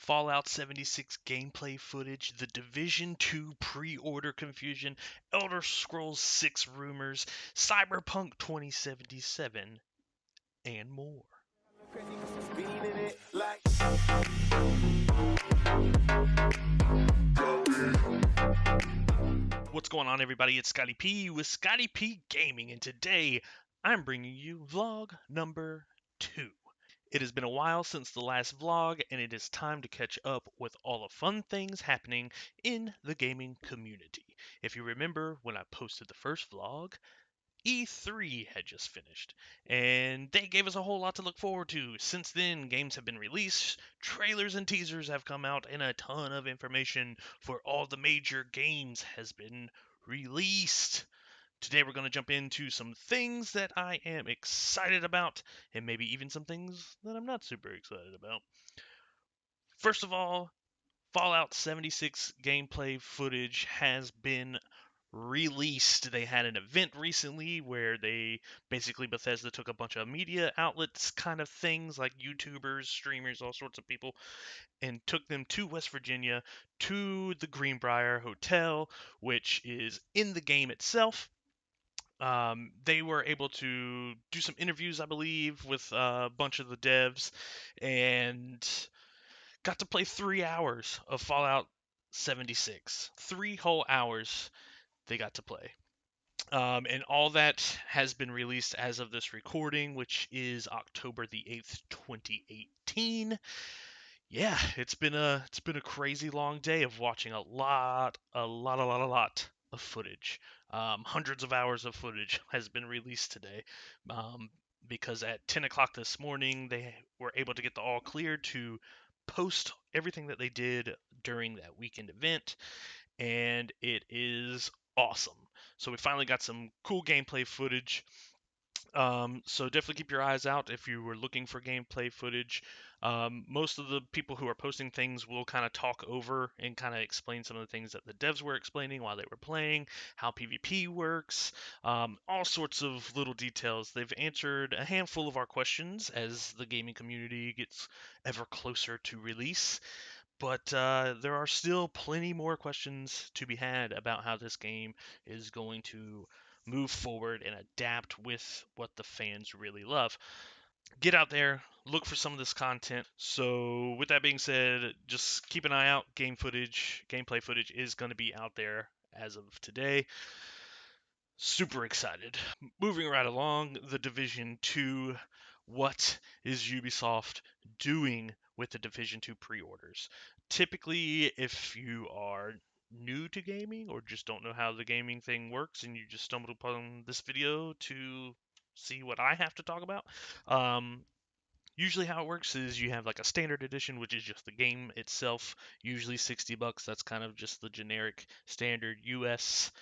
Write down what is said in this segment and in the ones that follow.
Fallout 76 gameplay footage, the Division 2 pre-order confusion, Elder Scrolls 6 rumors, Cyberpunk 2077, and more. What's going on, everybody? It's Scotty P with Scotty P Gaming, and today I'm bringing you vlog number 2. It has been a while since the last vlog, and it is time to catch up with all the fun things happening in the gaming community. If you remember when I posted the first vlog, E3 had just finished, and they gave us a whole lot to look forward to. Since then, games have been released, trailers and teasers have come out, and a ton of information for all the major games has been released. Today we're going to jump into some things that I am excited about, and maybe even some things that I'm not super excited about. First of all, Fallout 76 gameplay footage has been released. They had an event recently where Bethesda took a bunch of media outlets kind of things like YouTubers, streamers, all sorts of people, and took them to West Virginia to the Greenbrier Hotel, which is in the game itself. They were able to do some interviews, I believe, with a bunch of the devs, and got to play 3 hours of Fallout 76. 3 whole hours they got to play. And all that has been released as of this recording, which is October the 8th, 2018. Yeah, it's been a crazy long day of watching a lot of footage. Hundreds of hours of footage has been released today. Um, because at 10 o'clock this morning, they were able to get the all clear to post everything that they did during that weekend event, and it is awesome. So we finally got some cool gameplay footage. So definitely keep your eyes out if you were looking for gameplay footage. Most of the people who are posting things will kind of talk over and kind of explain some of the things that the devs were explaining while they were playing, how PvP works, all sorts of little details. They've answered a handful of our questions as the gaming community gets ever closer to release. But there are still plenty more questions to be had about how this game is going to move forward and adapt with what the fans really love. Get out there, look for some of this content. So, with that being said, just keep an eye out. Gameplay footage is going to be out there as of today. Super excited. Moving right along, the Division 2. What is Ubisoft doing with the Division 2 pre-orders? Typically, if you are new to gaming or just don't know how the gaming thing works and you just stumbled upon this video to see what I have to talk about, usually how it works is you have like a standard edition, which is just the game itself, usually $60. That's kind of just the generic standard US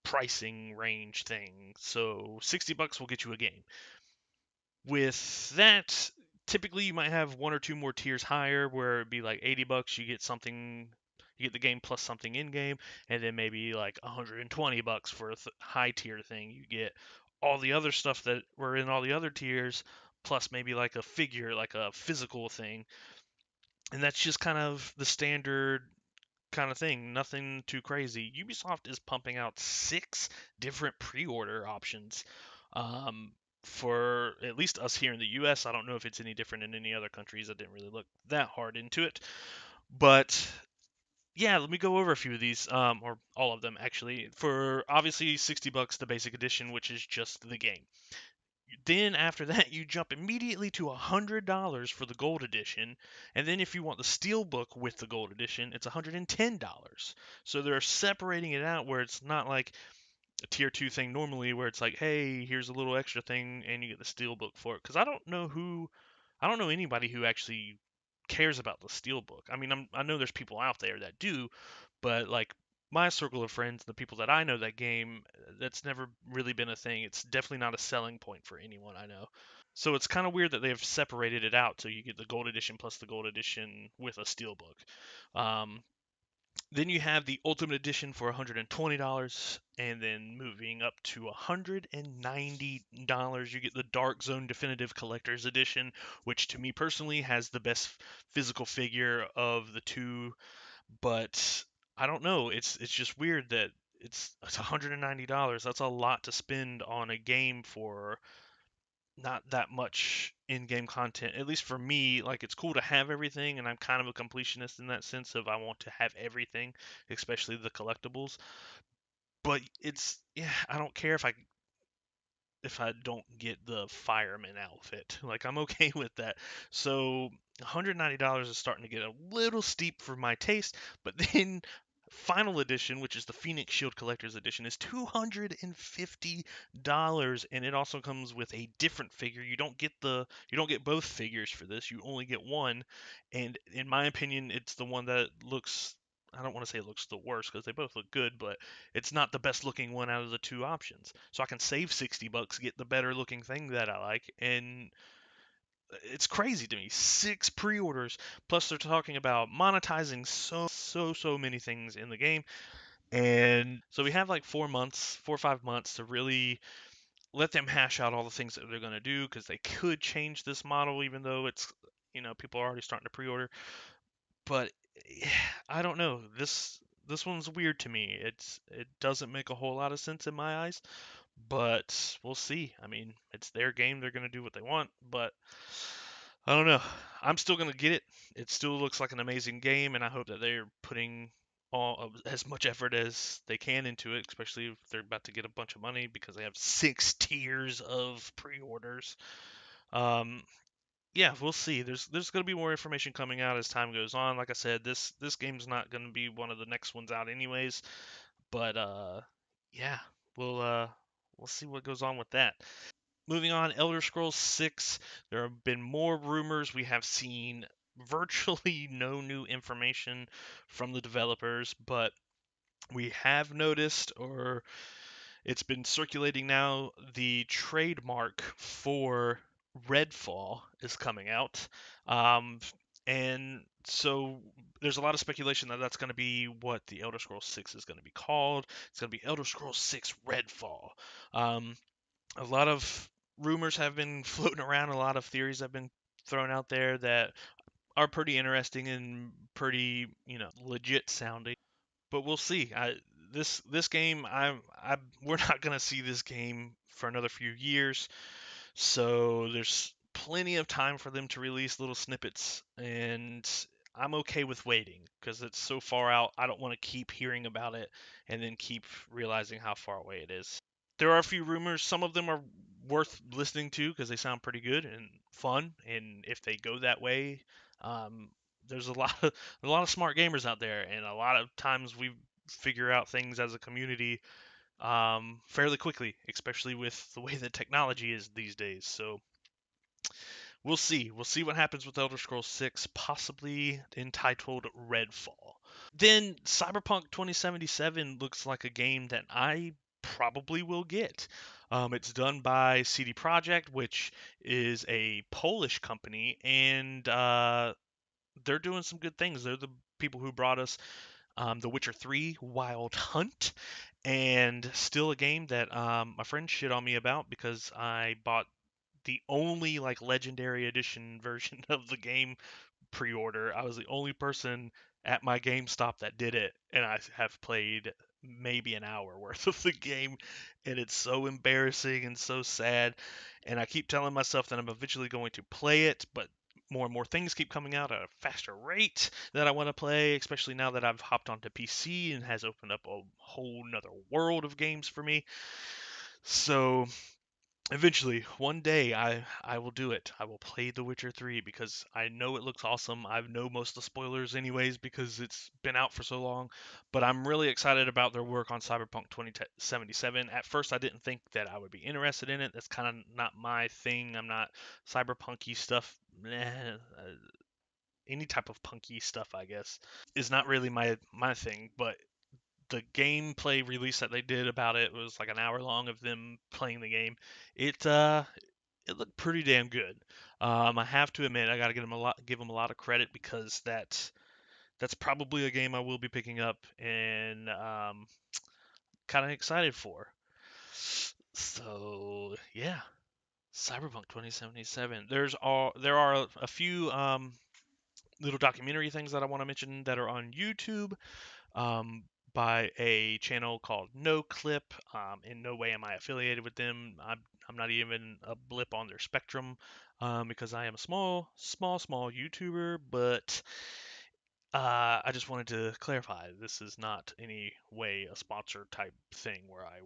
pricing range thing. So $60 will get you a game. With that, typically you might have one or two more tiers higher where it'd be like $80, you get something, you get the game plus something in game, and then maybe like $120 for a high tier thing. You get all the other stuff that were in all the other tiers, plus maybe like a figure, like a physical thing. And that's just kind of the standard kind of thing. Nothing too crazy. Ubisoft is pumping out 6 different pre-order options. Um, for at least us here in the US. I don't know if it's any different in any other countries. I didn't really look that hard into it. But yeah, let me go over a few of these, or all of them actually. For obviously $60, the basic edition, which is just the game. Then after that, you jump immediately to $100 for the gold edition, and then if you want the steelbook with the gold edition, it's $110. So they're separating it out where it's not like a tier 2 thing normally where it's like, hey, here's a little extra thing and you get the steelbook for it. Because I don't know anybody who actually cares about the steelbook. I mean, I know there's people out there that do, but like my circle of friends, the people that I know that game, that's never really been a thing. It's definitely not a selling point for anyone I know. So it's kind of weird that they've separated it out so you get the gold edition plus the gold edition with a steelbook. Um, Then you have the Ultimate Edition for $120, and then moving up to $190, you get the Dark Zone Definitive Collector's Edition, which to me personally has the best physical figure of the two. But I don't know. It's just weird that it's $190. That's a lot to spend on a game for not that much in-game content. At least for me, like it's cool to have everything, and I'm kind of a completionist in that sense of I want to have everything, especially the collectibles. But it's yeah, I don't care if I don't get the fireman outfit. Like I'm okay with that. So $190 is starting to get a little steep for my taste, but then final edition, which is the Phoenix Shield Collector's Edition, is $250 and it also comes with a different figure. You don't get both figures for this. You only get one, and in my opinion, it's the one that looks I don't want to say it looks the worst because they both look good, but it's not the best looking one out of the two options. So I can save $60, get the better looking thing that I like, and it's crazy to me. Six pre-orders, plus they're talking about monetizing so many things in the game, and so we have like 4 months, 4 or 5 months to really let them hash out all the things that they're going to do because they could change this model, even though it's people are already starting to pre-order. But I don't know. This one's weird to me. It doesn't make a whole lot of sense in my eyes, but we'll see. I mean, it's their game. They're gonna do what they want, but I don't know. I'm still gonna get it. It still looks like an amazing game, and I hope that they're putting all of, as much effort as they can into it, especially if they're about to get a bunch of money because they have 6 tiers of pre-orders. Um, yeah, we'll see. There's going to be more information coming out as time goes on. Like I said, this game's not going to be one of the next ones out anyways, but yeah, we'll uh we'll see what goes on with that. Moving on, Elder Scrolls 6, there have been more rumors. We have seen virtually no new information from the developers, but we have noticed or it's been circulating now. The trademark for Redfall is coming out. Um, and so there's a lot of speculation that that's going to be what the Elder Scrolls 6 is going to be called. It's going to be Elder Scrolls 6 Redfall. Um, a lot of rumors have been floating around, a lot of theories have been thrown out there that are pretty interesting and pretty, legit sounding, but we'll see. This game, I we're not gonna see this game for another few years, so there's plenty of time for them to release little snippets, and I'm okay with waiting because it's so far out. I don't want to keep hearing about it and then keep realizing how far away it is. There are a few rumors. Some of them are worth listening to because they sound pretty good and fun. And if they go that way, um, there's a lot of smart gamers out there, and a lot of times we figure out things as a community fairly quickly, especially with the way that technology is these days. So we'll see. We'll see what happens with Elder Scrolls 6, possibly entitled Redfall. Then Cyberpunk 2077 looks like a game that I probably will get. It's done by CD Projekt, which is a Polish company, and they're doing some good things. They're the people who brought us The Witcher 3 Wild Hunt, and still a game that my friend shit on me about because I bought the only like legendary edition version of the game pre-order. I was the only person at my GameStop that did it, and I have played maybe an hour worth of the game, and it's so embarrassing and so sad. And I keep telling myself that I'm eventually going to play it, but more and more things keep coming out at a faster rate that I want to play, especially now that I've hopped onto PC and has opened up a whole nother world of games for me. So eventually, one day, I will do it. I will play The Witcher 3 because I know it looks awesome. I know most of the spoilers anyways because it's been out for so long, but I'm really excited about their work on Cyberpunk 2077. At first, I didn't think that I would be interested in it. That's kind of not my thing. I'm not cyberpunky stuff. Any type of punky stuff, I guess, is not really my thing, but the gameplay release that they did about it was like an hour long of them playing the game. It looked pretty damn good. I have to admit, I got to give them a lot of credit because that that's probably a game I will be picking up and kind of excited for. So yeah, Cyberpunk 2077. There are a few little documentary things that I want to mention that are on YouTube um, by a channel called No Clip. In no way am I affiliated with them. I'm not even a blip on their spectrum because I am a small YouTuber. But I just wanted to clarify this is not any way a sponsor type thing where I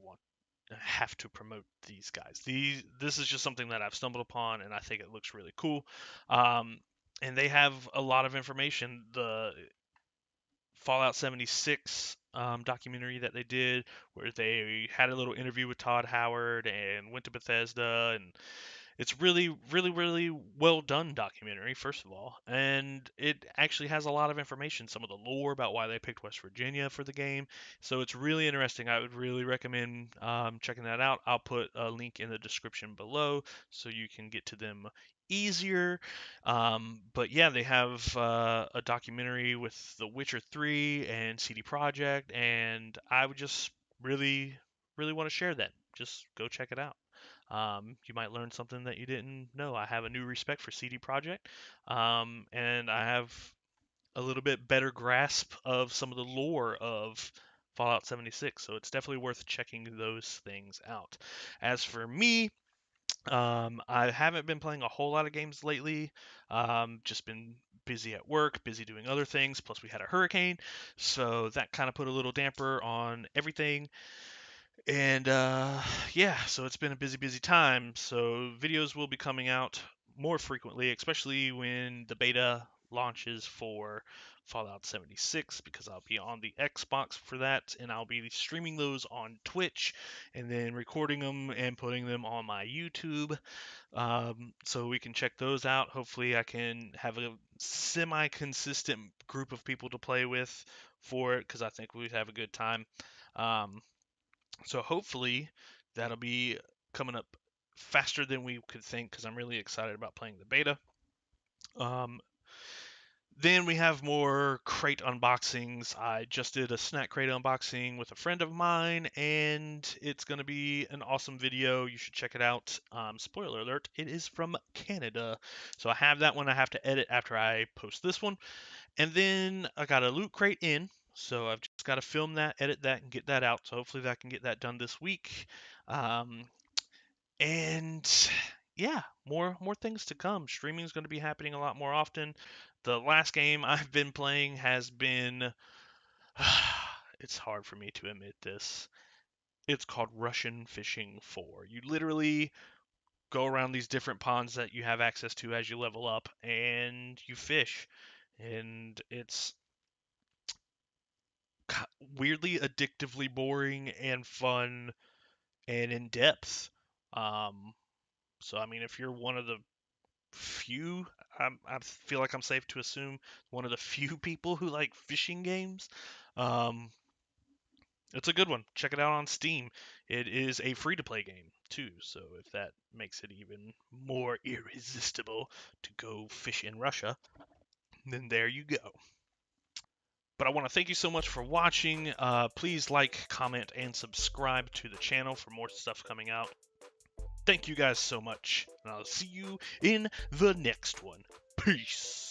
have to promote these guys. This is just something that I've stumbled upon and I think it looks really cool. Um, and they have a lot of information. The Fallout 76 documentary that they did, where they had a little interview with Todd Howard and went to Bethesda, and it's really well done documentary, first of all, and it actually has a lot of information, some of the lore about why they picked West Virginia for the game. So it's really interesting. I would really recommend checking that out. I'll put a link in the description below so you can get to them easier. But yeah, they have a documentary with The Witcher 3 and CD Projekt, and I would just really want to share that. Just go check it out. You might learn something that you didn't know. I have a new respect for CD Projekt, and I have a little bit better grasp of some of the lore of Fallout 76. So it's definitely worth checking those things out. As for me, I haven't been playing a whole lot of games lately. Just been busy at work, busy doing other things. Plus, we had a hurricane, so that kind of put a little damper on everything. And yeah, so it's been a busy time. So videos will be coming out more frequently, especially when the beta launches for Fallout 76, because I'll be on the Xbox for that, and I'll be streaming those on Twitch, and then recording them and putting them on my YouTube, so we can check those out. Hopefully, I can have a semi-consistent group of people to play with for it, because I think we'd have a good time. Um, so hopefully that'll be coming up faster than we could think because I'm really excited about playing the beta. Um, then we have more crate unboxings. I just did a snack crate unboxing with a friend of mine, and it's going to be an awesome video. You should check it out. Spoiler alert, it is from Canada. So I have that one I have to edit after I post this one. And then I got a loot crate in, so I've just got to film that, edit that, and get that out. So hopefully I can get that done this week. Um, and yeah, more things to come. Streaming is going to be happening a lot more often. The last game I've been playing has been. It's hard for me to admit this. It's called Russian Fishing 4. You literally go around these different ponds that you have access to as you level up, and you fish. And it's weirdly addictively boring and fun and in depth. Um, so I mean, if you're one of the few, I feel like I'm safe to assume one of the few people who like fishing games, um, it's a good one. Check it out on Steam. It is a free-to-play game too, so if that makes it even more irresistible to go fish in Russia, then there you go. But I want to thank you so much for watching. Please like, comment, and subscribe to the channel for more stuff coming out. Thank you guys so much, and I'll see you in the next one. Peace.